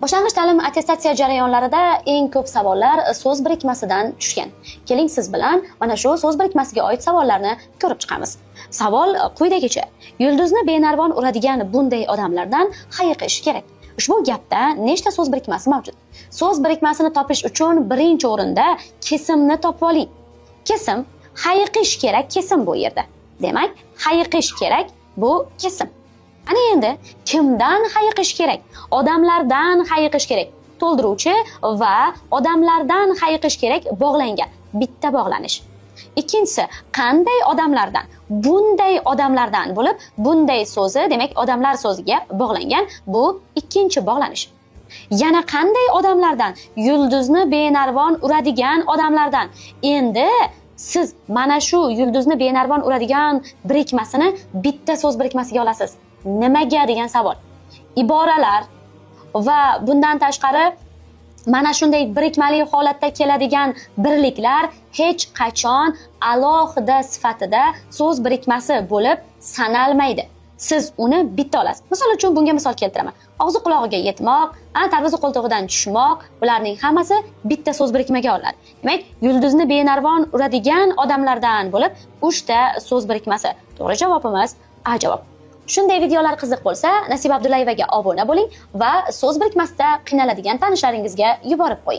Boshlang'ich ta'lim attestatsiya jarayonlarida eng ko'p savollar so'z birikmasidan tushgan. Keling siz bilan mana shu so'z birikmasiga oid savollarni ko'rib chiqamiz. Savol quyidagicha: yulduzni benarvon uradigan bunday odamlardan hayiqish kerak. Ushbu gapda nechta so'z birikmasi mavjud? So'z birikmasini topish uchun birinchi o'rinda kesimni topib oling. Kesim, hayiqish kerak kesim bu yerda. Demak, hayiqish kerak bu kesim. Ana endi kimdan hayiqish kerak? Odamlardan hayiqish kerak. To'ldiruvchi va odamlardan hayiqish kerak bog'langan. Bitta bog'lanish. Ikkinchisi, qanday odamlardan? Bunday odamlardan bo'lib, bunday so'zi, demak, odamlar so'ziga bog'langan. Bu ikkinchi bog'lanish. Yana qanday odamlardan? Yulduzni benarvon uradigan odamlardan. Endi siz mana shu yulduzni benarvon uradigan birikmasini bitta so'z birikmasiga olasiz. Nimaga degan savol. Iboralar va bundan tashqari mana shunday birikmali holatda keladigan birliklar hech qachon alohida sifatida so'z birikmasi bo'lib sanalmaydi. Siz uni bitta olasiz. Misol uchun bunga misol keltiraman. Og'zi qulog'iga yetmoq, tarvuzi qo'ltig'idan tushmoq, bularning hammasi bitta so'z birikmaga olinadi. Demak, yulduzni benarvon uradigan odamlardan bo'lib 3 ta so'z birikmasi. To'g'ri javobimiz A javob. Shunday videolar qiziq bo'lsa, Nasiba Abdullayevaga obuna bo'ling va so'z birikmasida qiynaladigan tanishlaringizga yuborib qo'ying.